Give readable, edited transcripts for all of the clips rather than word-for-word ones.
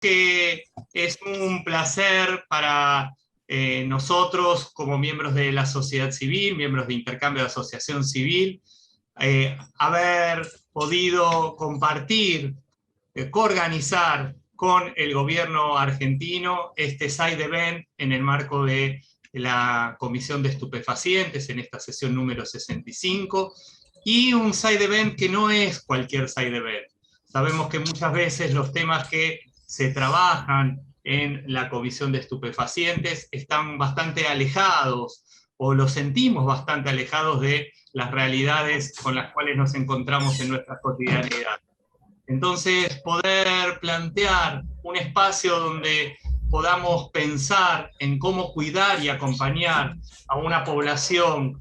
que es un placer para nosotros como miembros de la sociedad civil, miembros de Intercambio de Asociación Civil, haber podido compartir, coorganizar con el gobierno argentino este side event en el marco de la Comisión de Estupefacientes en esta sesión número 65, y un side event que no es cualquier side event. Sabemos que muchas veces los temas que se trabajan en la Comisión de Estupefacientes están bastante alejados, o los sentimos bastante alejados de las realidades con las cuales nos encontramos en nuestra cotidianidad. Entonces, poder plantear un espacio donde podamos pensar en cómo cuidar y acompañar a una población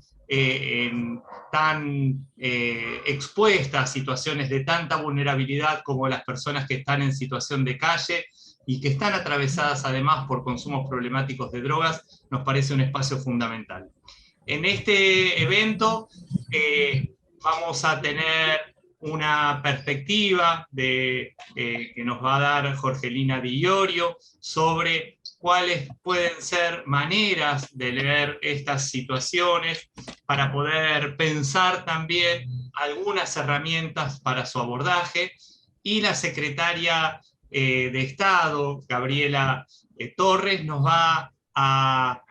tan expuesta a situaciones de tanta vulnerabilidad como las personas que están en situación de calle y que están atravesadas además por consumos problemáticos de drogas, nos parece un espacio fundamental. En este evento vamos a tener una perspectiva que nos va a dar Jorgelina Di Iorio sobre cuáles pueden ser maneras de leer estas situaciones para poder pensar también algunas herramientas para su abordaje, y la secretaria de Estado, Gabriela Torres, nos va a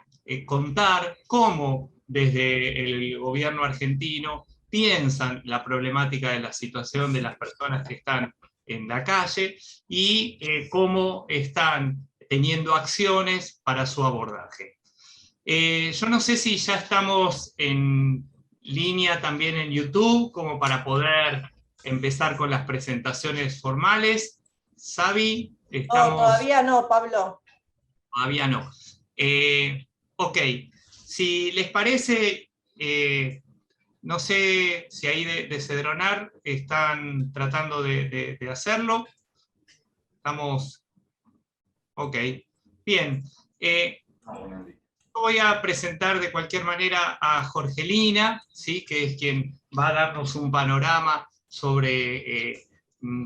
contar cómo desde el gobierno argentino piensan la problemática de la situación de las personas que están en la calle y cómo están teniendo acciones para su abordaje. Yo no sé si ya estamos en línea también en YouTube, como para poder empezar con las presentaciones formales. Sabi, estamos... No, todavía no, Pablo. Todavía no. Ok, si les parece... no sé si ahí de Cedronar están tratando de hacerlo. Estamos... Ok, bien. Voy a presentar de cualquier manera a Jorgelina, ¿sí? Que es quien va a darnos un panorama sobre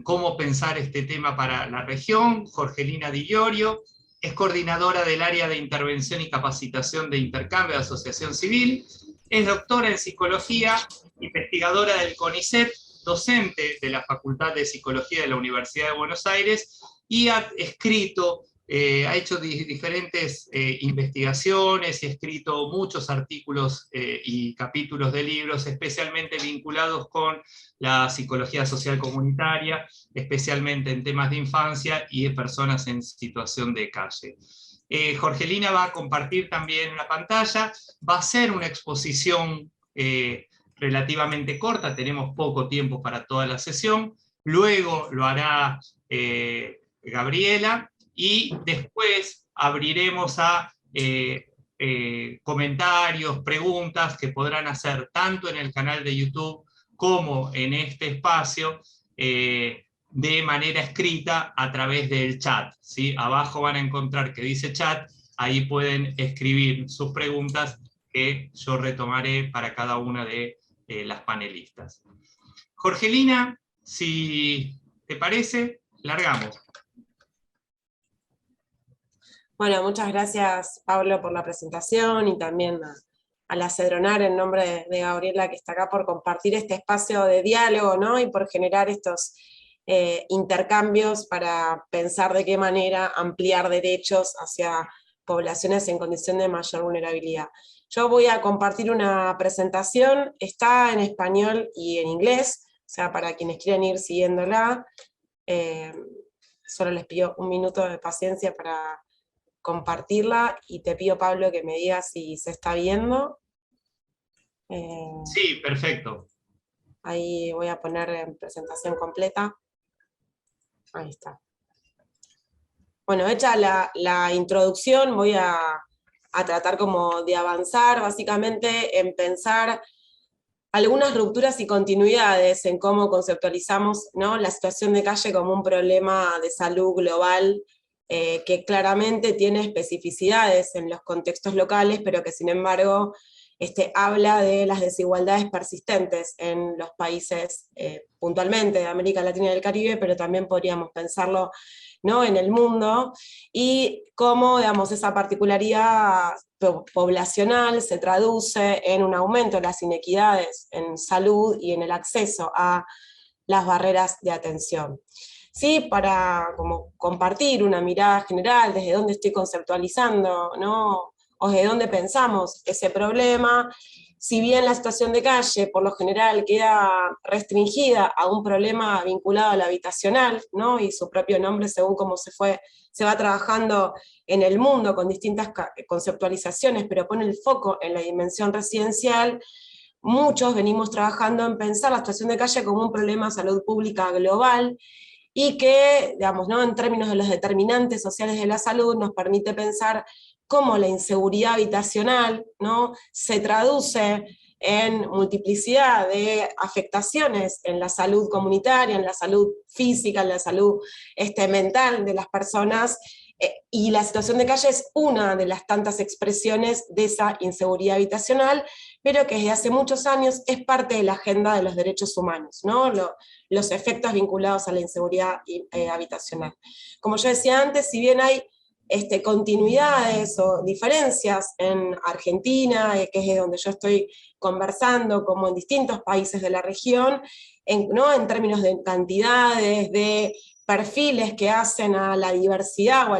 cómo pensar este tema para la región. Jorgelina Di Iorio es coordinadora del área de intervención y capacitación de Intercambio de Asociación Civil, es doctora en psicología, investigadora del CONICET, docente de la Facultad de Psicología de la Universidad de Buenos Aires, y ha escrito, ha hecho diferentes investigaciones y ha escrito muchos artículos y capítulos de libros, especialmente vinculados con la psicología social comunitaria, especialmente en temas de infancia y de personas en situación de calle. Jorgelina va a compartir también la pantalla, va a ser una exposición relativamente corta, tenemos poco tiempo para toda la sesión, luego lo hará Gabriela, y después abriremos a comentarios, preguntas que podrán hacer tanto en el canal de YouTube como en este espacio, de manera escrita a través del chat, ¿sí? Abajo van a encontrar que dice chat, ahí pueden escribir sus preguntas que yo retomaré para cada una de las panelistas. Jorgelina, si te parece, largamos. Bueno, muchas gracias, Pablo, por la presentación, y también a la Cedronar, en nombre de Gabriela, que está acá, por compartir este espacio de diálogo, ¿no? Y por generar estos intercambios para pensar de qué manera ampliar derechos hacia poblaciones en condición de mayor vulnerabilidad. Yo voy a compartir una presentación, está en español y en inglés, o sea, para quienes quieran ir siguiéndola, solo les pido un minuto de paciencia para compartirla, y te pido, Pablo, que me digas si se está viendo. Sí, perfecto. Ahí voy a poner en presentación completa. Ahí está. Bueno, hecha la introducción, voy a tratar como de avanzar básicamente en pensar algunas rupturas y continuidades en cómo conceptualizamos, ¿no?, la situación de calle como un problema de salud global, que claramente tiene especificidades en los contextos locales, pero que sin embargo habla de las desigualdades persistentes en los países puntualmente de América Latina y del Caribe, pero también podríamos pensarlo ¿no? En el mundo, y cómo, digamos, esa particularidad poblacional se traduce en un aumento de las inequidades en salud y en el acceso a las barreras de atención. Sí, para como compartir una mirada general desde dónde estoy conceptualizando, ¿no? O desde dónde pensamos ese problema. Si bien la situación de calle por lo general queda restringida a un problema vinculado a lo habitacional, ¿no? Y su propio nombre según cómo se va trabajando en el mundo con distintas conceptualizaciones, pero pone el foco en la dimensión residencial, muchos venimos trabajando en pensar la situación de calle como un problema de salud pública global, y que, digamos, ¿no? En términos de los determinantes sociales de la salud, nos permite pensar cómo la inseguridad habitacional, ¿no? Se traduce en multiplicidad de afectaciones en la salud comunitaria, en la salud física, en la salud mental de las personas, y la situación de calle es una de las tantas expresiones de esa inseguridad habitacional, pero que desde hace muchos años es parte de la agenda de los derechos humanos, ¿no? Los efectos vinculados a la inseguridad habitacional. Como yo decía antes, si bien hay continuidades o diferencias en Argentina, que es de donde yo estoy conversando, como en distintos países de la región, ¿no? En términos de cantidades, de perfiles que hacen a la diversidad o a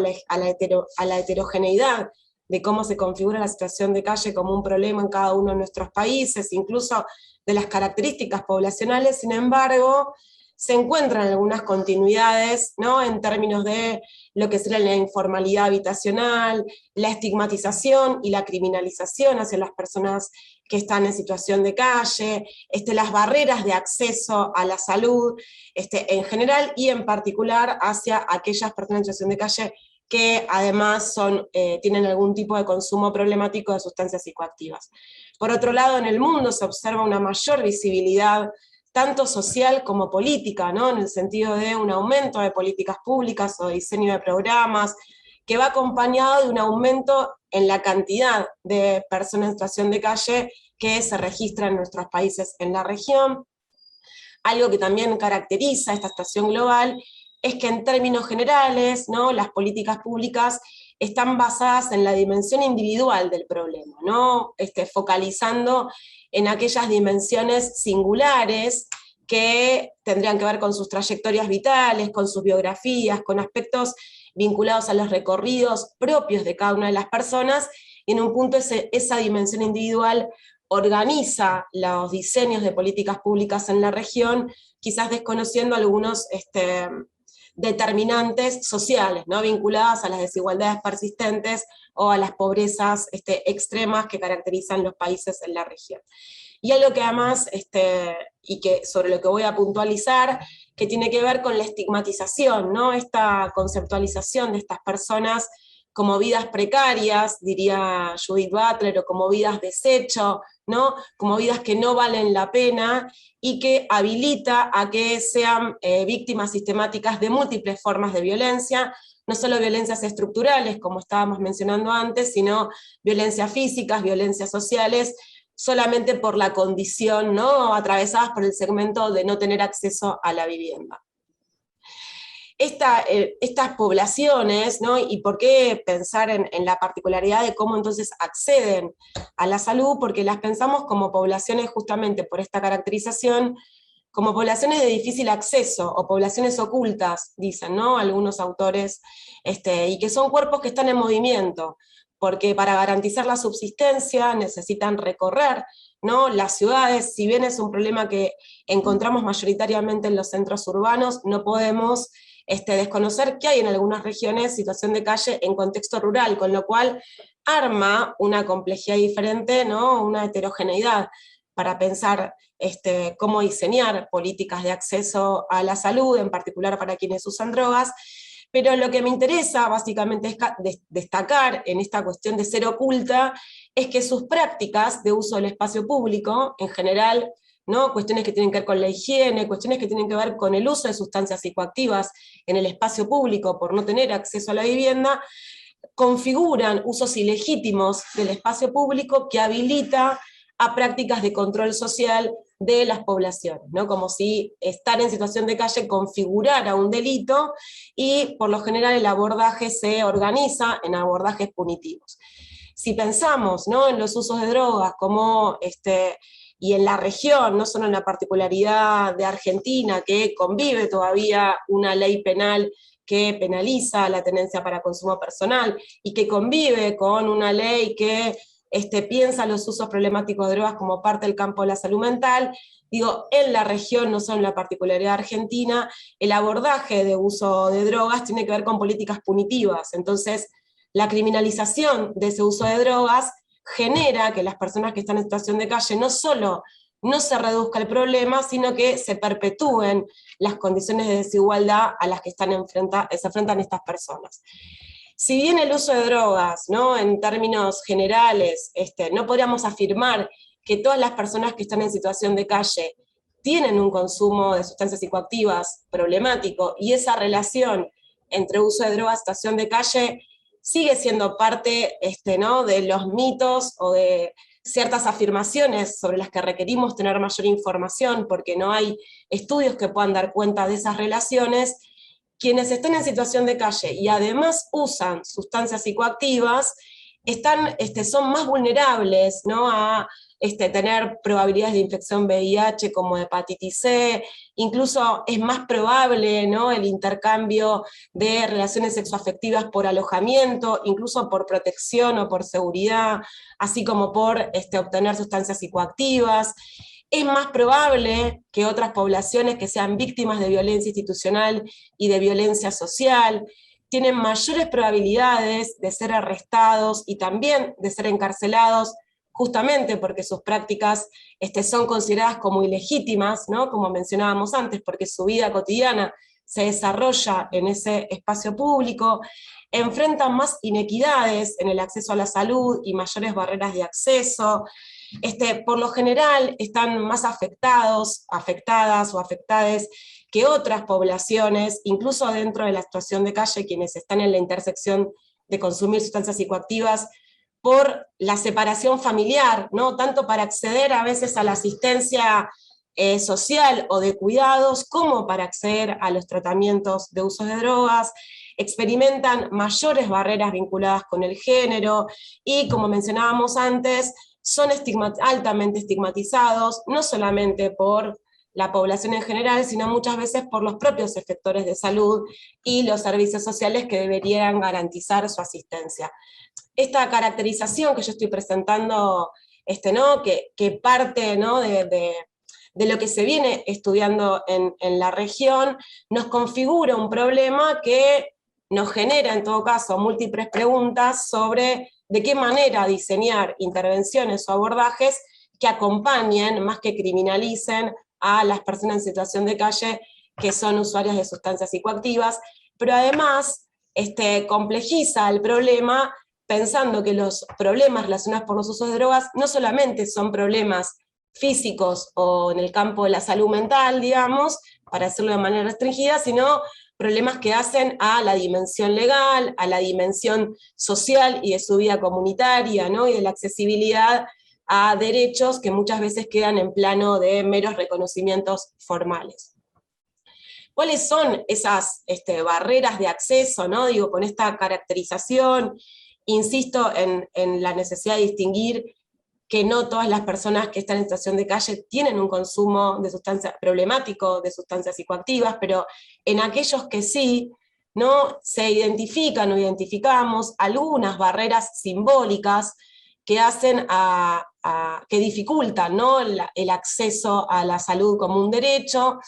la heterogeneidad de cómo se configura la situación de calle como un problema en cada uno de nuestros países, incluso de las características poblacionales. Sin embargo, se encuentran algunas continuidades, ¿no? En términos de lo que sería la informalidad habitacional, la estigmatización y la criminalización hacia las personas que están en situación de calle, las barreras de acceso a la salud en general, y en particular hacia aquellas personas en situación de calle que además tienen algún tipo de consumo problemático de sustancias psicoactivas. Por otro lado, en el mundo se observa una mayor visibilidad tanto social como política, ¿no? En el sentido de un aumento de políticas públicas o diseño de programas, que va acompañado de un aumento en la cantidad de personas en situación de calle que se registran en nuestros países en la región. Algo que también caracteriza esta situación global es que en términos generales, ¿no? Las políticas públicas están basadas en la dimensión individual del problema, ¿no? Focalizando en aquellas dimensiones singulares que tendrían que ver con sus trayectorias vitales, con sus biografías, con aspectos vinculados a los recorridos propios de cada una de las personas, y en un punto esa dimensión individual organiza los diseños de políticas públicas en la región, quizás desconociendo algunos determinantes sociales, ¿no? Vinculadas a las desigualdades persistentes o a las pobrezas extremas que caracterizan los países en la región. Y algo que además, y que sobre lo que voy a puntualizar, que tiene que ver con la estigmatización, ¿no? Esta conceptualización de estas personas como vidas precarias, diría Judith Butler, o como vidas desecho, ¿no? Como vidas que no valen la pena, y que habilita a que sean víctimas sistemáticas de múltiples formas de violencia, no solo violencias estructurales, como estábamos mencionando antes, sino violencias físicas, violencias sociales, solamente por la condición, ¿no? Atravesadas por el segmento de no tener acceso a la vivienda. Estas poblaciones, ¿no? Y por qué pensar en la particularidad de cómo entonces acceden a la salud, porque las pensamos como poblaciones justamente por esta caracterización, como poblaciones de difícil acceso, o poblaciones ocultas, dicen, ¿no? Algunos autores, y que son cuerpos que están en movimiento, porque para garantizar la subsistencia necesitan recorrer, ¿no? Las ciudades. Si bien es un problema que encontramos mayoritariamente en los centros urbanos, no podemos desconocer que hay en algunas regiones situación de calle en contexto rural, con lo cual arma una complejidad diferente, ¿no? Una heterogeneidad para pensar cómo diseñar políticas de acceso a la salud, en particular para quienes usan drogas. Pero lo que me interesa básicamente es destacar en esta cuestión de ser oculta, es que sus prácticas de uso del espacio público, en general, ¿no? Cuestiones que tienen que ver con la higiene, cuestiones que tienen que ver con el uso de sustancias psicoactivas en el espacio público por no tener acceso a la vivienda, configuran usos ilegítimos del espacio público que habilita a prácticas de control social de las poblaciones, ¿no? Como si estar en situación de calle configurara un delito, y por lo general el abordaje se organiza en abordajes punitivos. Si pensamos, ¿no?, en los usos de drogas como y en la región, no solo en la particularidad de Argentina, que convive todavía una ley penal que penaliza la tenencia para consumo personal, y que convive con una ley que piensa los usos problemáticos de drogas como parte del campo de la salud mental, digo, en la región, no solo en la particularidad argentina, el abordaje de uso de drogas tiene que ver con políticas punitivas. Entonces, la criminalización de ese uso de drogas genera que las personas que están en situación de calle no solo no se reduzca el problema, sino que se perpetúen las condiciones de desigualdad a las que se enfrentan estas personas. Si bien el uso de drogas, ¿no?, en términos generales, no podríamos afirmar que todas las personas que están en situación de calle tienen un consumo de sustancias psicoactivas problemático, y esa relación entre uso de drogas y situación de calle sigue siendo parte ¿no?, de los mitos o de ciertas afirmaciones sobre las que requerimos tener mayor información, porque no hay estudios que puedan dar cuenta de esas relaciones. Quienes están en situación de calle y además usan sustancias psicoactivas son más vulnerables, ¿no?, a tener probabilidades de infección VIH como hepatitis C, incluso es más probable, ¿no?, el intercambio de relaciones sexoafectivas por alojamiento, incluso por protección o por seguridad, así como por obtener sustancias psicoactivas. Es más probable que otras poblaciones que sean víctimas de violencia institucional y de violencia social tienen mayores probabilidades de ser arrestados y también de ser encarcelados, justamente porque sus prácticas son consideradas como ilegítimas, ¿no?, como mencionábamos antes, porque su vida cotidiana se desarrolla en ese espacio público, enfrentan más inequidades en el acceso a la salud y mayores barreras de acceso. Por lo general están más afectadas o afectadas que otras poblaciones, incluso dentro de la situación de calle, quienes están en la intersección de consumir sustancias psicoactivas, por la separación familiar, ¿no?, tanto para acceder a veces a la asistencia social o de cuidados, como para acceder a los tratamientos de uso de drogas. Experimentan mayores barreras vinculadas con el género, y como mencionábamos antes, son altamente estigmatizados, no solamente por la población en general, sino muchas veces por los propios efectores de salud y los servicios sociales que deberían garantizar su asistencia. Esta caracterización que yo estoy presentando, ¿no?, que parte, ¿no?, de lo que se viene estudiando en la región, nos configura un problema que nos genera, en todo caso, múltiples preguntas sobre de qué manera diseñar intervenciones o abordajes que acompañen, más que criminalicen, a las personas en situación de calle que son usuarias de sustancias psicoactivas, pero además complejiza el problema pensando que los problemas relacionados por los usos de drogas no solamente son problemas físicos o en el campo de la salud mental, digamos, para hacerlo de manera restringida, sino problemas que hacen a la dimensión legal, a la dimensión social y de su vida comunitaria, ¿no?, y de la accesibilidad a derechos que muchas veces quedan en plano de meros reconocimientos formales. ¿Cuáles son esas barreras de acceso, ¿no? Digo, con esta caracterización, insisto en la necesidad de distinguir que no todas las personas que están en situación de calle tienen un consumo de sustancias problemático, de sustancias psicoactivas, pero en aquellos que sí, ¿no?, se identifican o identificamos algunas barreras simbólicas que hacen que dificultan, ¿no?, el acceso a la salud como un derecho.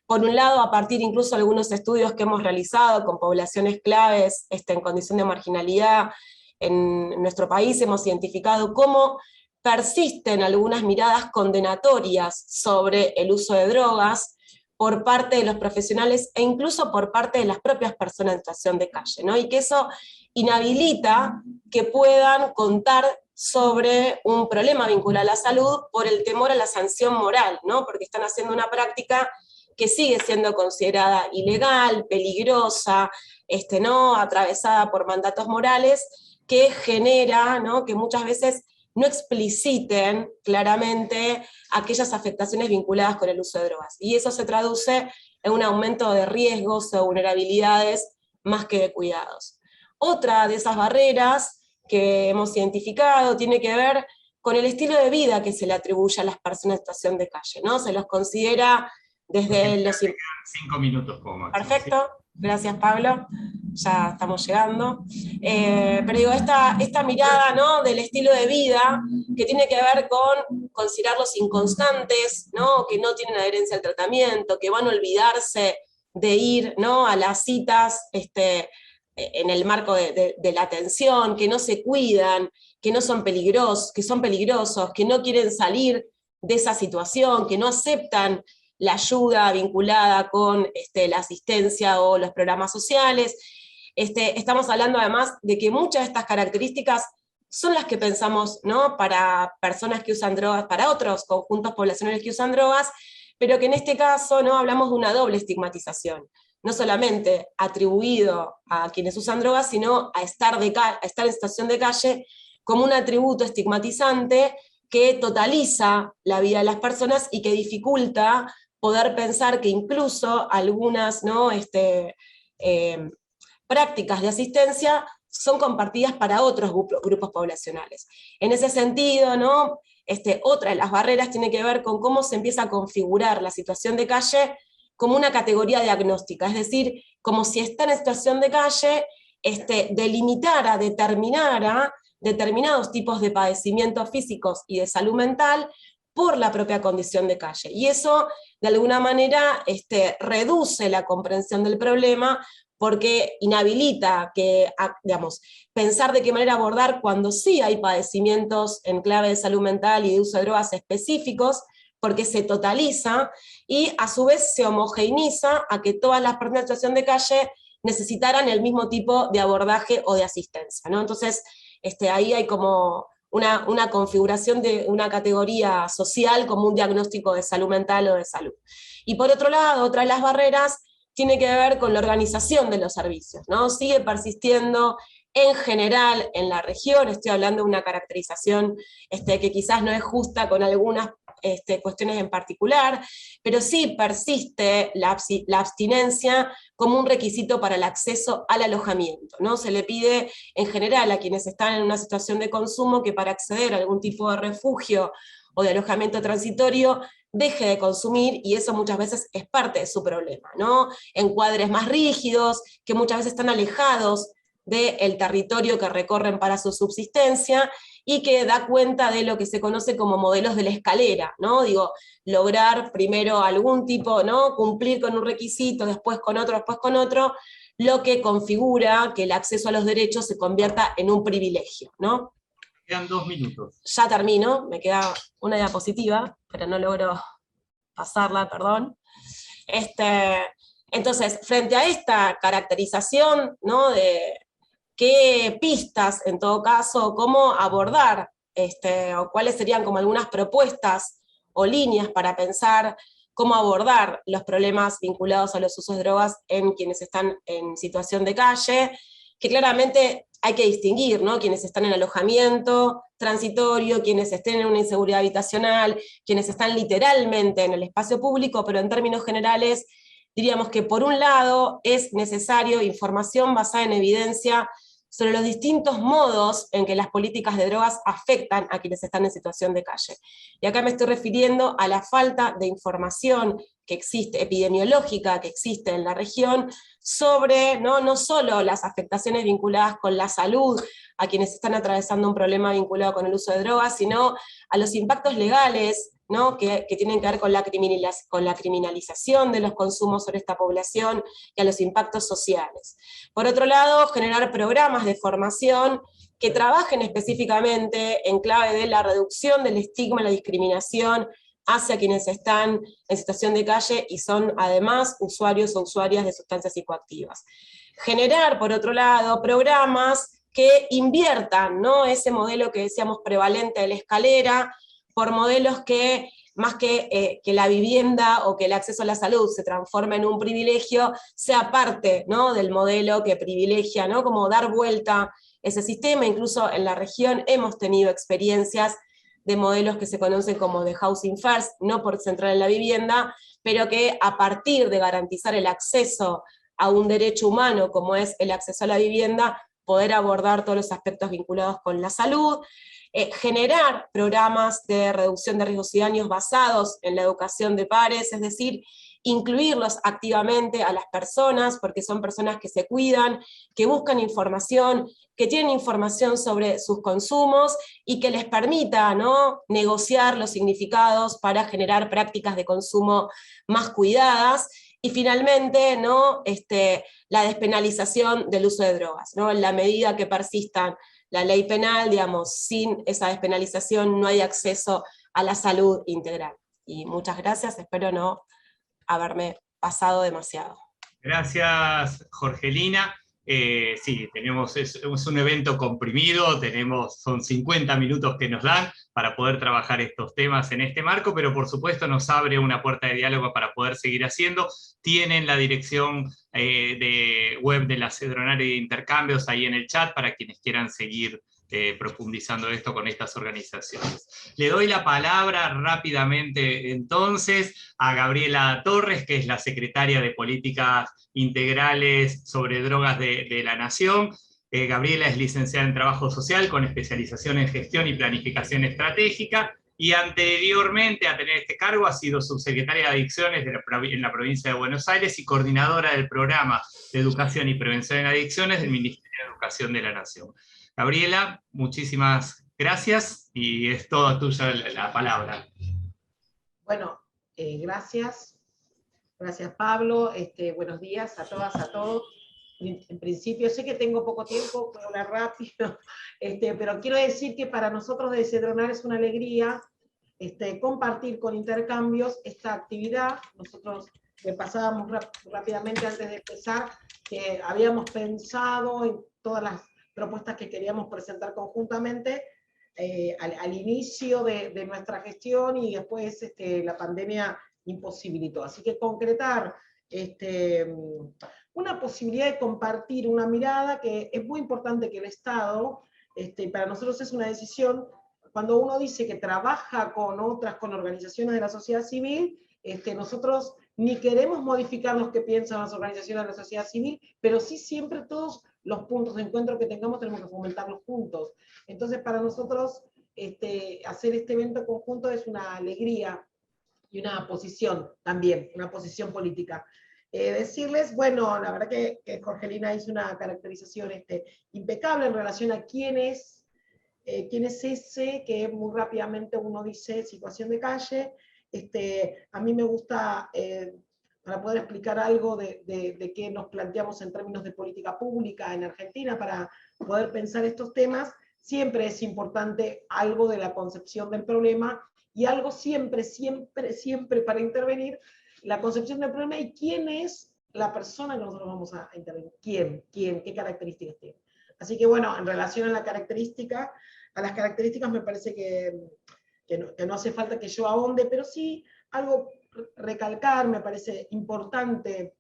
Por un lado, a partir incluso de algunos estudios que hemos realizado con poblaciones claves en condición de marginalidad en nuestro país, hemos identificado cómo persisten algunas miradas condenatorias sobre el uso de drogas por parte de los profesionales e incluso por parte de las propias personas en situación de calle, ¿no?, y que eso inhabilita que puedan contar sobre un problema vinculado a la salud por el temor a la sanción moral, ¿no?, porque están haciendo una práctica que sigue siendo considerada ilegal, peligrosa, ¿no?, atravesada por mandatos morales, que genera, ¿no?, que muchas veces no expliciten claramente aquellas afectaciones vinculadas con el uso de drogas. Y eso se traduce en un aumento de riesgos o vulnerabilidades más que de cuidados. Otra de esas barreras que hemos identificado tiene que ver con el estilo de vida que se le atribuye a las personas en situación de calle, ¿no? Se los considera desde los... 5 minutos como máximo. Perfecto, gracias Pablo, ya estamos llegando. Pero digo, esta mirada, ¿no?, del estilo de vida que tiene que ver con considerarlos inconstantes, ¿no?, que no tienen adherencia al tratamiento, que van a olvidarse de ir, ¿no?, a las citas en el marco de la atención, que no se cuidan, que no son peligrosos, que no quieren salir de esa situación, que no aceptan la ayuda vinculada con la asistencia o los programas sociales. Estamos hablando además de que muchas de estas características son las que pensamos, ¿no?, para personas que usan drogas, para otros conjuntos poblacionales que usan drogas, pero que en este caso, ¿no?, hablamos de una doble estigmatización, no solamente atribuido a quienes usan drogas, sino a estar en situación de calle como un atributo estigmatizante que totaliza la vida de las personas y que dificulta poder pensar que incluso algunas, ¿no?, prácticas de asistencia son compartidas para otros grupos poblacionales. En ese sentido, ¿no?, otra de las barreras tiene que ver con cómo se empieza a configurar la situación de calle como una categoría diagnóstica, es decir, como si está en situación de calle, delimitara, determinara determinados tipos de padecimientos físicos y de salud mental por la propia condición de calle. Y eso, de alguna manera, reduce la comprensión del problema, porque inhabilita pensar de qué manera abordar cuando sí hay padecimientos en clave de salud mental y de uso de drogas específicos, porque se totaliza, y a su vez se homogeneiza a que todas las personas en situación de calle necesitaran el mismo tipo de abordaje o de asistencia, ¿no? Entonces, ahí hay como una configuración de una categoría social como un diagnóstico de salud mental o de salud. Y por otro lado, otra de las barreras tiene que ver con la organización de los servicios, ¿no? Sigue persistiendo en general en la región, estoy hablando de una caracterización que quizás no es justa con algunas cuestiones en particular, pero sí persiste la abstinencia como un requisito para el acceso al alojamiento, ¿no? Se le pide en general a quienes están en una situación de consumo que para acceder a algún tipo de refugio o de alojamiento transitorio deje de consumir, y eso muchas veces es parte de su problema, ¿no? Encuadres más rígidos, que muchas veces están alejados del territorio que recorren para su subsistencia, y que da cuenta de lo que se conoce como modelos de la escalera, ¿no? Digo, lograr primero algún tipo, ¿no?, cumplir con un requisito, después con otro, lo que configura que el acceso a los derechos se convierta en un privilegio, ¿no? Quedan 2 minutos. Ya termino, me queda una diapositiva, pero no logro pasarla, perdón. Entonces, frente a esta caracterización, ¿no?, de qué pistas, en todo caso, cómo abordar, o cuáles serían como algunas propuestas o líneas para pensar cómo abordar los problemas vinculados a los usos de drogas en quienes están en situación de calle, que claramente hay que distinguir, ¿no?, quienes están en alojamiento transitorio, quienes estén en una inseguridad habitacional, quienes están literalmente en el espacio público, pero en términos generales diríamos que por un lado es necesario información basada en evidencia sobre los distintos modos en que las políticas de drogas afectan a quienes están en situación de calle. Y acá me estoy refiriendo a la falta de información que existe, epidemiológica que existe en la región, sobre no solo las afectaciones vinculadas con la salud a quienes están atravesando un problema vinculado con el uso de drogas, sino a los impactos legales, ¿no?, que tienen que ver con la criminalización de los consumos sobre esta población y a los impactos sociales. Por otro lado, generar programas de formación que trabajen específicamente en clave de la reducción del estigma y la discriminación hacia quienes están en situación de calle y son además usuarios o usuarias de sustancias psicoactivas. Generar, por otro lado, programas que inviertan, ¿no?, ese modelo que decíamos prevalente de la escalera, por modelos que, más que la vivienda o que el acceso a la salud se transforme en un privilegio, sea parte, ¿no?, del modelo que privilegia, ¿no?, como dar vuelta ese sistema. Incluso en la región hemos tenido experiencias de modelos que se conocen como de housing first, no por centrar en la vivienda, pero que a partir de garantizar el acceso a un derecho humano como es el acceso a la vivienda, poder abordar todos los aspectos vinculados con la salud, generar programas de reducción de riesgos y daños basados en la educación de pares, es decir, incluirlos activamente a las personas, porque son personas que se cuidan, que buscan información, que tienen información sobre sus consumos y que les permita, ¿no?, negociar los significados para generar prácticas de consumo más cuidadas. Y finalmente, ¿no?, la despenalización del uso de drogas, ¿no? En la medida que persistan la ley penal, digamos, sin esa despenalización no hay acceso a la salud integral. Y muchas gracias, espero no haberme pasado demasiado. Gracias, Jorgelina. Sí, es un evento comprimido, son 50 minutos que nos dan para poder trabajar estos temas en este marco, pero por supuesto nos abre una puerta de diálogo para poder seguir haciendo. Tienen la dirección de web de la Cedronar y de Intercambios ahí en el chat para quienes quieran seguir profundizando esto con estas organizaciones. Le doy la palabra rápidamente entonces a Gabriela Torres, que es la secretaria de Políticas Integrales sobre Drogas de la Nación. Gabriela es licenciada en Trabajo Social con especialización en Gestión y Planificación Estratégica, y anteriormente a tener este cargo ha sido subsecretaria de Adicciones en la provincia de Buenos Aires y coordinadora del Programa de Educación y Prevención en Adicciones del Ministerio de Educación de la Nación. Gabriela, muchísimas gracias y es toda tuya la palabra. Bueno, gracias. Gracias, Pablo. Buenos días a todas, a todos. En principio, sé que tengo poco tiempo, puedo hablar rápido, pero quiero decir que para nosotros de Cedronar es una alegría compartir con Intercambios esta actividad. Nosotros pasábamos rápidamente antes de empezar que habíamos pensado en todas las propuestas que queríamos presentar conjuntamente al inicio de nuestra gestión, y después la pandemia imposibilitó. Así que concretar una posibilidad de compartir una mirada que es muy importante que el Estado, para nosotros es una decisión, cuando uno dice que trabaja con organizaciones de la sociedad civil, nosotros ni queremos modificar los que piensan las organizaciones de la sociedad civil, pero sí siempre todos los puntos de encuentro que tengamos tenemos que fomentarlos juntos. Entonces para nosotros hacer este evento conjunto es una alegría y una posición también, una posición política. Decirles, bueno, la verdad que Jorgelina hizo una caracterización impecable en relación a quién es ese, que muy rápidamente uno dice situación de calle. A mí me gusta, para poder explicar algo de qué nos planteamos en términos de política pública en Argentina, para poder pensar estos temas, siempre es importante algo de la concepción del problema, y algo siempre para intervenir, la concepción del problema y quién es la persona que nosotros vamos a intervenir. ¿Quién? ¿Qué características tiene? Así que bueno, en relación a las características me parece que no hace falta que yo ahonde, pero sí algo recalcar, me parece importante,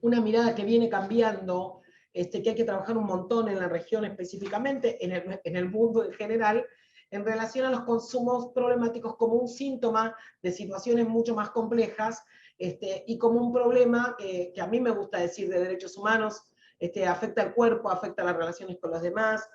una mirada que viene cambiando, que hay que trabajar un montón en la región específicamente, en el mundo en general, en relación a los consumos problemáticos como un síntoma de situaciones mucho más complejas, y como un problema que a mí me gusta decir de derechos humanos, afecta al cuerpo, afecta las relaciones con los demás,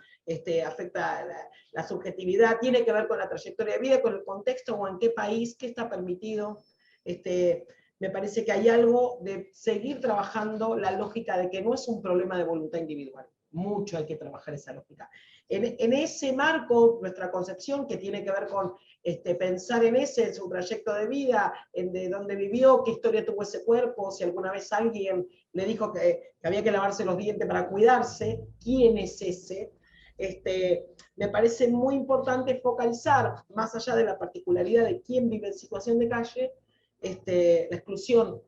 afecta la subjetividad, tiene que ver con la trayectoria de vida, con el contexto o en qué país, qué está permitido. Me parece que hay algo de seguir trabajando la lógica de que no es un problema de voluntad individual. Mucho hay que trabajar esa lógica. En ese marco, nuestra concepción, que tiene que ver con pensar en su trayecto de vida, de dónde vivió, qué historia tuvo ese cuerpo, si alguna vez alguien le dijo que había que lavarse los dientes para cuidarse, quién es ese. Me parece muy importante focalizar, más allá de la particularidad de quién vive en situación de calle, la exclusión.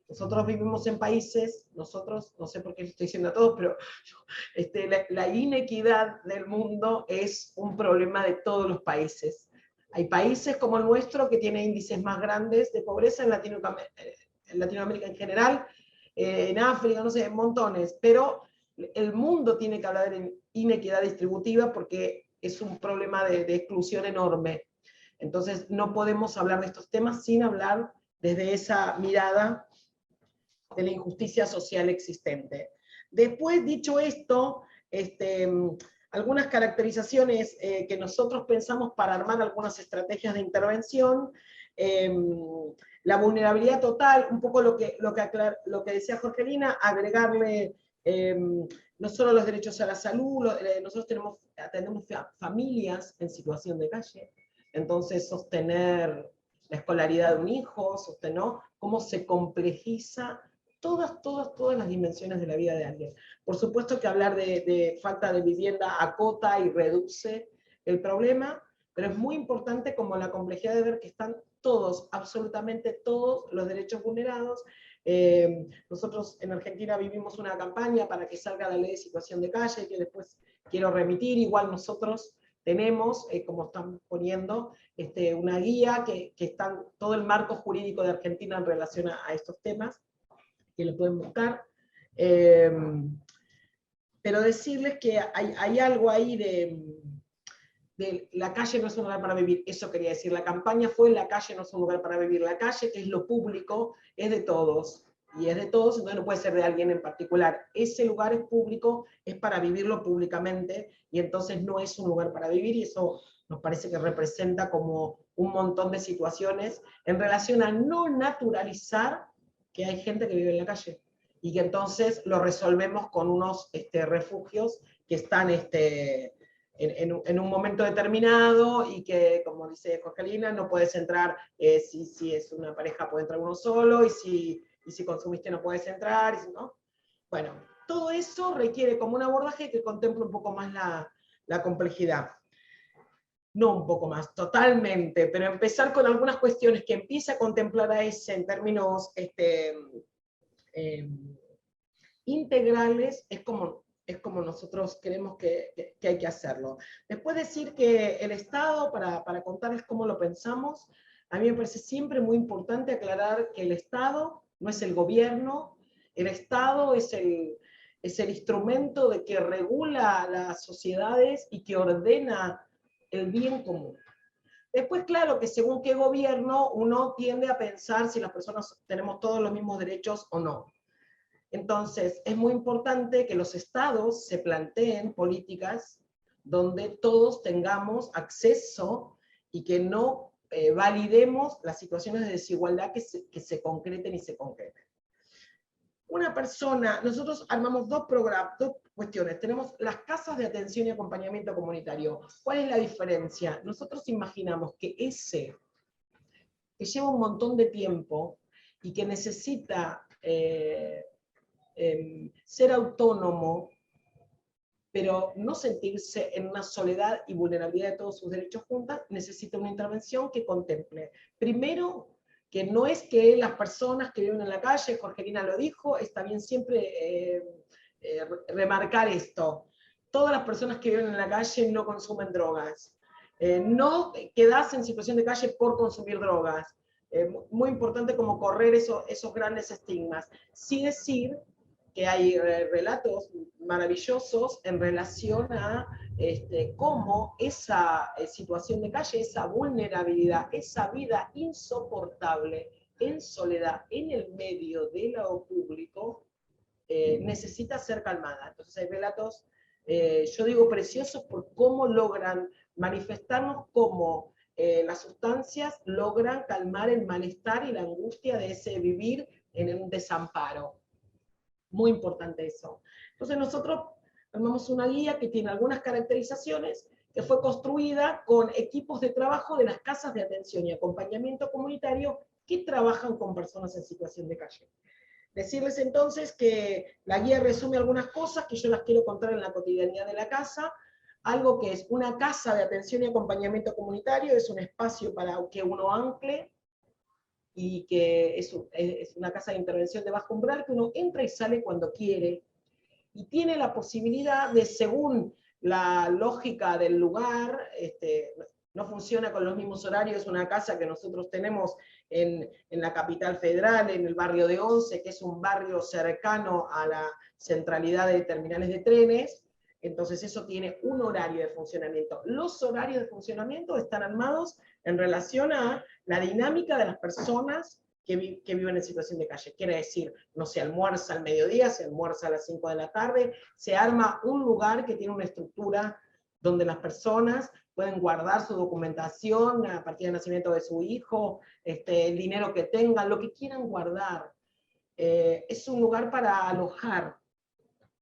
Nosotros vivimos en países, no sé por qué lo estoy diciendo a todos, pero la inequidad del mundo es un problema de todos los países. Hay países como el nuestro que tienen índices más grandes de pobreza en Latinoamérica en general, en África, no sé, montones, pero el mundo tiene que hablar de inequidad distributiva porque es un problema de exclusión enorme. Entonces no podemos hablar de estos temas sin hablar desde esa mirada de la injusticia social existente. Después, dicho esto, algunas caracterizaciones que nosotros pensamos para armar algunas estrategias de intervención, la vulnerabilidad total, un poco lo que decía Jorgelina, agregarle no solo los derechos a la salud, nosotros atendemos familias en situación de calle, entonces sostener la escolaridad de un hijo, sostener cómo se complejiza todas las dimensiones de la vida de alguien. Por supuesto que hablar de falta de vivienda acota y reduce el problema, pero es muy importante como la complejidad de ver que están todos, absolutamente todos los derechos vulnerados. Nosotros en Argentina vivimos una campaña para que salga la ley de situación de calle, que después quiero remitir, igual nosotros tenemos, como están poniendo, una guía que está todo el marco jurídico de Argentina en relación a estos temas, que lo pueden buscar. Pero decirles que hay algo ahí de la calle no es un lugar para vivir, eso quería decir, la campaña fue la calle no es un lugar para vivir, la calle, que es lo público, es de todos, y es de todos, entonces no puede ser de alguien en particular. Ese lugar es público, es para vivirlo públicamente, y entonces no es un lugar para vivir, y eso nos parece que representa como un montón de situaciones en relación a no naturalizar que hay gente que vive en la calle, y que entonces lo resolvemos con unos refugios que están en un momento determinado, y que, como dice Jorgelina, no puedes entrar, si es una pareja puede entrar uno solo, y si consumiste no puedes entrar, ¿no? Bueno, todo eso requiere como un abordaje que contemple un poco más la complejidad. No un poco más, totalmente, pero empezar con algunas cuestiones que empiece a contemplar a ese en términos integrales, es como nosotros creemos que hay que hacerlo. Después decir que el Estado, para contarles cómo lo pensamos, a mí me parece siempre muy importante aclarar que el Estado no es el gobierno, el Estado es el instrumento de que regula las sociedades y que ordena el bien común. Después, claro, que según qué gobierno uno tiende a pensar si las personas tenemos todos los mismos derechos o no. Entonces, es muy importante que los estados se planteen políticas donde todos tengamos acceso y que no validemos las situaciones de desigualdad que se concreten y se concreten. Una persona, nosotros armamos dos cuestiones. Tenemos las casas de atención y acompañamiento comunitario. ¿Cuál es la diferencia? Nosotros imaginamos que que lleva un montón de tiempo y que necesita ser autónomo, pero no sentirse en una soledad y vulnerabilidad de todos sus derechos juntas, necesita una intervención que contemple. Primero, que no es que las personas que viven en la calle, Jorgelina lo dijo, está bien siempre remarcar esto. Todas las personas que viven en la calle no consumen drogas. No quedás en situación de calle por consumir drogas. Muy importante como correr esos grandes estigmas. Sí decir que hay relatos maravillosos en relación a cómo esa situación de calle, esa vulnerabilidad, esa vida insoportable en soledad, en el medio de lo público, necesita ser calmada. Entonces hay relatos, yo digo preciosos, por cómo logran manifestarnos cómo las sustancias logran calmar el malestar y la angustia de ese vivir en un desamparo. Muy importante eso. Entonces nosotros armamos una guía que tiene algunas caracterizaciones, que fue construida con equipos de trabajo de las casas de atención y acompañamiento comunitario que trabajan con personas en situación de calle. Decirles entonces que la guía resume algunas cosas que yo las quiero contar en la cotidianidad de la casa. Algo que es una casa de atención y acompañamiento comunitario, es un espacio para que uno ancle, y que es una casa de intervención de bajo umbral, que uno entra y sale cuando quiere, y tiene la posibilidad de, según la lógica del lugar, no funciona con los mismos horarios. Es una casa que nosotros tenemos en la Capital Federal, en el barrio de Once, que es un barrio cercano a la centralidad de terminales de trenes. Entonces eso tiene un horario de funcionamiento. Los horarios de funcionamiento están armados en relación a la dinámica de las personas que viven en situación de calle. Quiere decir, no se almuerza al mediodía, se almuerza a las 5 de la tarde, se arma un lugar que tiene una estructura donde las personas pueden guardar su documentación, a partir del nacimiento de su hijo, el dinero que tengan, lo que quieran guardar. Es un lugar para alojar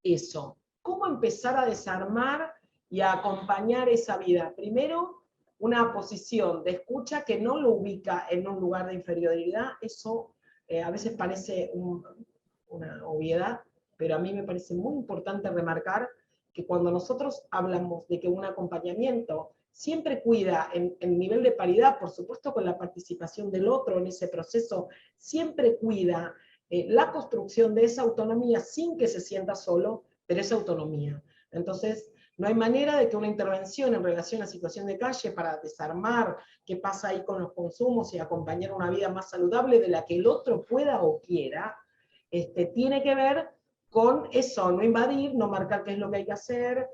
eso. ¿Cómo empezar a desarmar y a acompañar esa vida? Primero, una posición de escucha que no lo ubica en un lugar de inferioridad. Eso a veces parece una obviedad, pero a mí me parece muy importante remarcar que cuando nosotros hablamos de que un acompañamiento siempre cuida en nivel de paridad, por supuesto con la participación del otro en ese proceso, siempre cuida la construcción de esa autonomía sin que se sienta solo, pero esa autonomía. Entonces, no hay manera de que una intervención en relación a situación de calle para desarmar qué pasa ahí con los consumos y acompañar una vida más saludable de la que el otro pueda o quiera, tiene que ver con eso, no invadir, no marcar qué es lo que hay que hacer,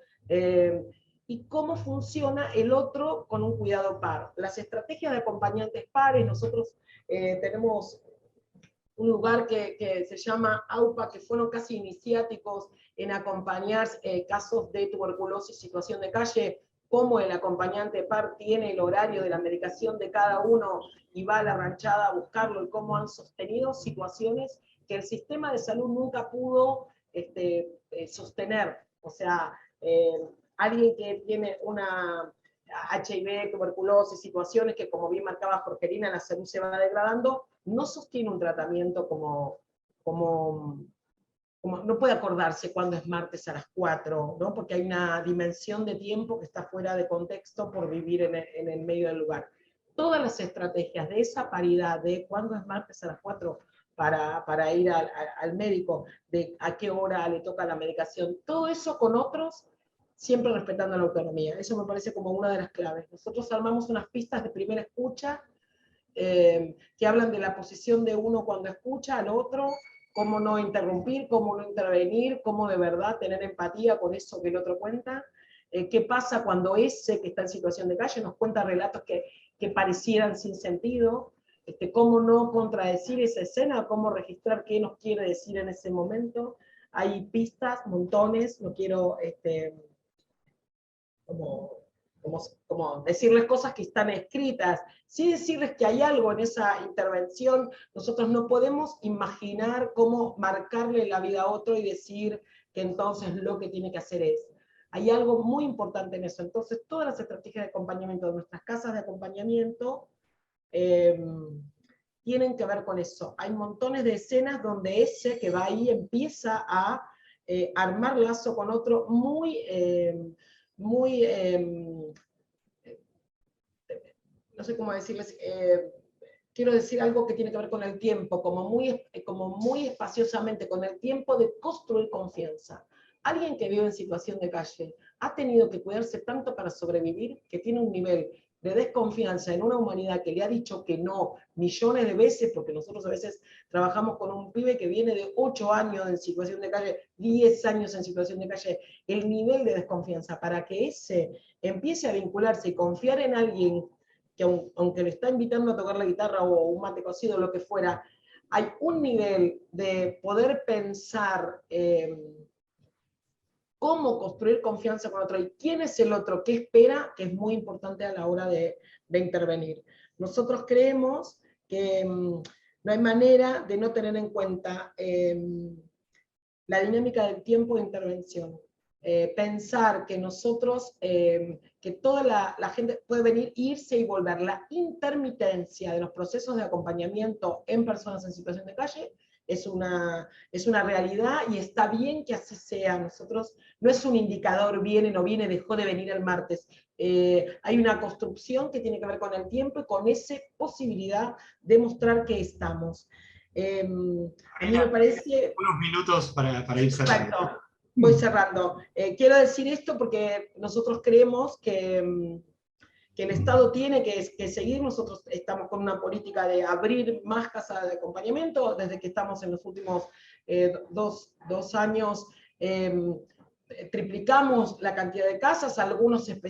y cómo funciona el otro con un cuidado par. Las estrategias de acompañantes pares, nosotros tenemos un lugar que se llama AUPA, que fueron casi iniciáticos en acompañar casos de tuberculosis, situación de calle, cómo el acompañante par tiene el horario de la medicación de cada uno y va a la ranchada a buscarlo, y cómo han sostenido situaciones que el sistema de salud nunca pudo sostener. O sea, alguien que tiene una HIV, tuberculosis, situaciones que, como bien marcaba Jorgelina, la salud se va degradando, no sostiene un tratamiento como no puede acordarse cuándo es martes a las 4, ¿no? Porque hay una dimensión de tiempo que está fuera de contexto por vivir en el medio del lugar. Todas las estrategias de esa paridad de cuándo es martes a las 4 para ir al médico, de a qué hora le toca la medicación, todo eso con otros, siempre respetando la autonomía. Eso me parece como una de las claves. Nosotros armamos unas pistas de primera escucha, que hablan de la posición de uno cuando escucha al otro, cómo no interrumpir, cómo no intervenir, cómo de verdad tener empatía con eso que el otro cuenta, qué pasa cuando ese que está en situación de calle nos cuenta relatos que parecieran sin sentido, cómo no contradecir esa escena, cómo registrar qué nos quiere decir en ese momento. Hay pistas, montones, no quiero como decirles cosas que están escritas, sí decirles que hay algo en esa intervención. Nosotros no podemos imaginar cómo marcarle la vida a otro y decir que entonces lo que tiene que hacer es. Hay algo muy importante en eso. Entonces, todas las estrategias de acompañamiento de nuestras casas de acompañamiento tienen que ver con eso. Hay montones de escenas donde ese que va ahí empieza a armar lazo con otro muy no sé cómo decirles, quiero decir algo que tiene que ver con el tiempo, como muy espaciosamente, con el tiempo de construir confianza. Alguien que vive en situación de calle ha tenido que cuidarse tanto para sobrevivir que tiene un nivel de desconfianza en una humanidad que le ha dicho que no millones de veces, porque nosotros a veces trabajamos con un pibe que viene de 8 años en situación de calle, 10 años en situación de calle, el nivel de desconfianza para que ese empiece a vincularse y confiar en alguien que aunque le está invitando a tocar la guitarra o un mate cocido, lo que fuera, hay un nivel de poder pensar cómo construir confianza con otro y quién es el otro, qué espera, que es muy importante a la hora de intervenir. Nosotros creemos que no hay manera de no tener en cuenta la dinámica del tiempo de intervención. Pensar que nosotros, que toda la gente puede venir, irse y volver. La intermitencia de los procesos de acompañamiento en personas en situación de calle es una realidad y está bien que así sea. Nosotros, no es un indicador, viene, no viene, dejó de venir el martes. Hay una construcción que tiene que ver con el tiempo y con esa posibilidad de mostrar que estamos. A mí me parece... Unos minutos para ir cerrando. Exacto. Voy cerrando. Quiero decir esto porque nosotros creemos que que el Estado tiene que seguir. Nosotros estamos con una política de abrir más casas de acompañamiento, desde que estamos en los últimos 2 años, triplicamos la cantidad de casas, algunos se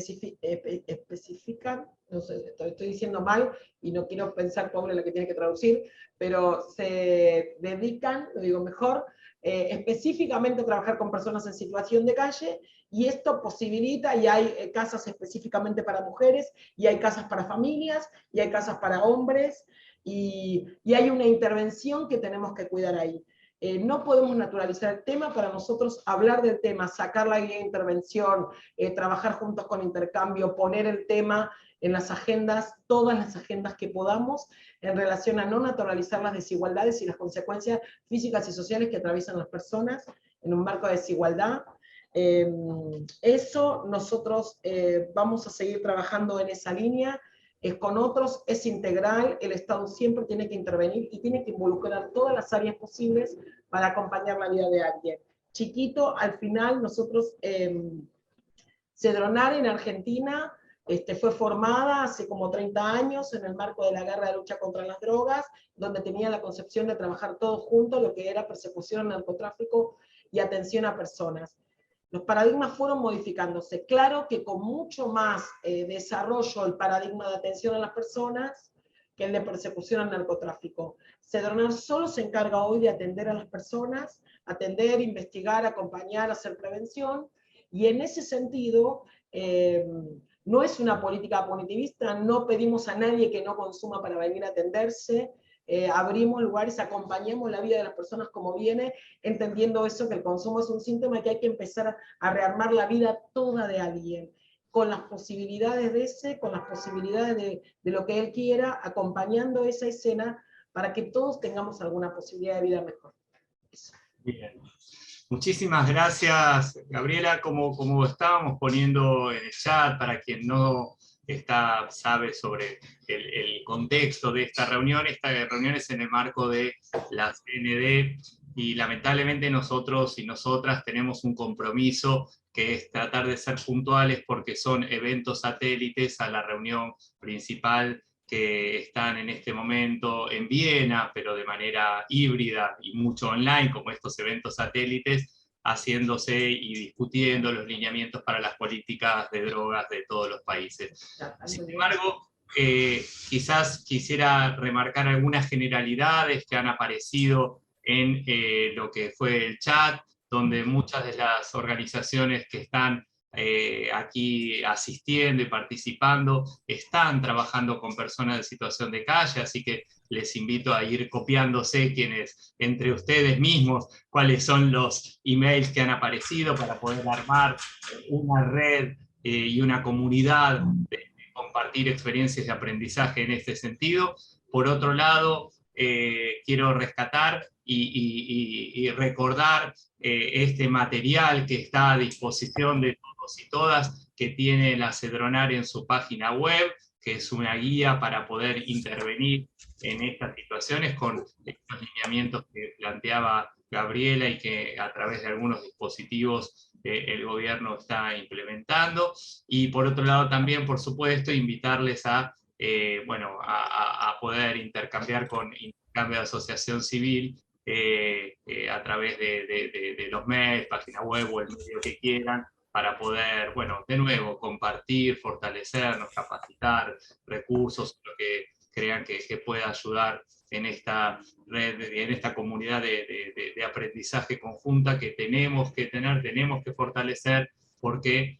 especifican, no sé, estoy diciendo mal, y no quiero pensar pobre la que tiene que traducir, pero se dedican, lo digo mejor, específicamente a trabajar con personas en situación de calle, y esto posibilita, y hay casas específicamente para mujeres, y hay casas para familias, y hay casas para hombres, y hay una intervención que tenemos que cuidar ahí. No podemos naturalizar el tema. Para nosotros hablar del tema, sacar la guía de intervención, trabajar juntos con intercambio, poner el tema en las agendas, todas las agendas que podamos, en relación a no naturalizar las desigualdades y las consecuencias físicas y sociales que atraviesan las personas en un marco de desigualdad. Eso nosotros vamos a seguir trabajando en esa línea. Con otros es integral, el Estado siempre tiene que intervenir y tiene que involucrar todas las áreas posibles para acompañar la vida de alguien. Chiquito, al final nosotros, Cedronar en Argentina fue formada hace como 30 años en el marco de la guerra de lucha contra las drogas, donde tenía la concepción de trabajar todos juntos, lo que era persecución al narcotráfico y atención a personas. Los paradigmas fueron modificándose. Claro que con mucho más desarrollo el paradigma de atención a las personas que el de persecución al narcotráfico. Cedronar solo se encarga hoy de atender a las personas, atender, investigar, acompañar, hacer prevención, y en ese sentido no es una política punitivista, no pedimos a nadie que no consuma para venir a atenderse, abrimos lugares, acompañamos la vida de las personas como viene, entendiendo eso, que el consumo es un síntoma, que hay que empezar a rearmar la vida toda de alguien, con las posibilidades de ese, con las posibilidades de lo que él quiera, acompañando esa escena para que todos tengamos alguna posibilidad de vida mejor. Eso. Bien. Muchísimas gracias, Gabriela. Como estábamos poniendo en el chat, para quien no sabe sobre el contexto de esta reunión es en el marco de la CND, y lamentablemente nosotros y nosotras tenemos un compromiso que es tratar de ser puntuales, porque son eventos satélites a la reunión principal que están en este momento en Viena, pero de manera híbrida y mucho online, como estos eventos satélites, haciéndose y discutiendo los lineamientos para las políticas de drogas de todos los países. Sin embargo, quizás quisiera remarcar algunas generalidades que han aparecido en lo que fue el chat, donde muchas de las organizaciones que están aquí asistiendo y participando están trabajando con personas de situación de calle, así que les invito a ir copiándose quienes, entre ustedes mismos, cuáles son los emails que han aparecido para poder armar una red y una comunidad de compartir experiencias de aprendizaje en este sentido. Por otro lado, quiero rescatar y recordar este material que está a disposición de todos y todas, que tiene la Cedronar en su página web, que es una guía para poder intervenir en estas situaciones con estos lineamientos que planteaba Gabriela y que a través de algunos dispositivos el gobierno está implementando. Y por otro lado también, por supuesto, invitarles a poder intercambiar con intercambio de asociación civil a través de los mails, página web o el medio que quieran, para poder, de nuevo, compartir, fortalecernos, capacitar recursos, lo que crean que pueda ayudar en esta red, en esta comunidad de aprendizaje conjunta que tenemos que tener, tenemos que fortalecer, porque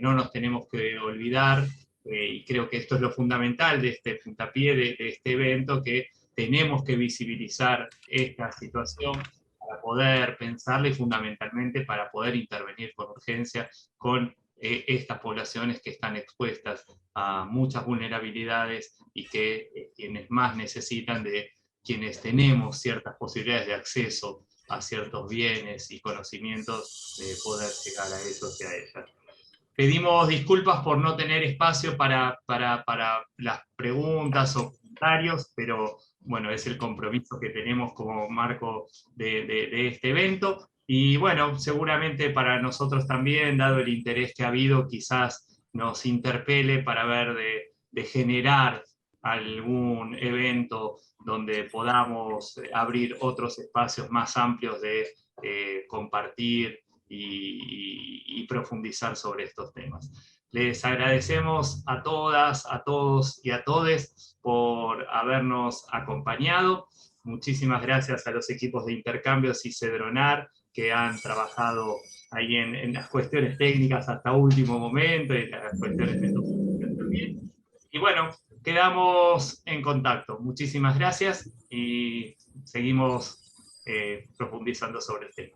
no nos tenemos que olvidar, y creo que esto es lo fundamental de este puntapié, de este evento, que tenemos que visibilizar esta situación para poder pensarla y fundamentalmente para poder intervenir con urgencia con estas poblaciones que están expuestas a muchas vulnerabilidades y que quienes más necesitan de quienes tenemos ciertas posibilidades de acceso a ciertos bienes y conocimientos, de poder llegar a ellos y a ellas. Pedimos disculpas por no tener espacio para las preguntas o comentarios, pero bueno, es el compromiso que tenemos como marco de este evento. Y bueno, seguramente para nosotros también, dado el interés que ha habido, quizás nos interpele para ver de generar algún evento donde podamos abrir otros espacios más amplios de compartir y profundizar sobre estos temas. Les agradecemos a todas, a todos y a todes por habernos acompañado. Muchísimas gracias a los equipos de Intercambios y Cedronar que han trabajado ahí en las cuestiones técnicas hasta último momento y las cuestiones metodológicas también. Y bueno, quedamos en contacto. Muchísimas gracias y seguimos profundizando sobre el tema.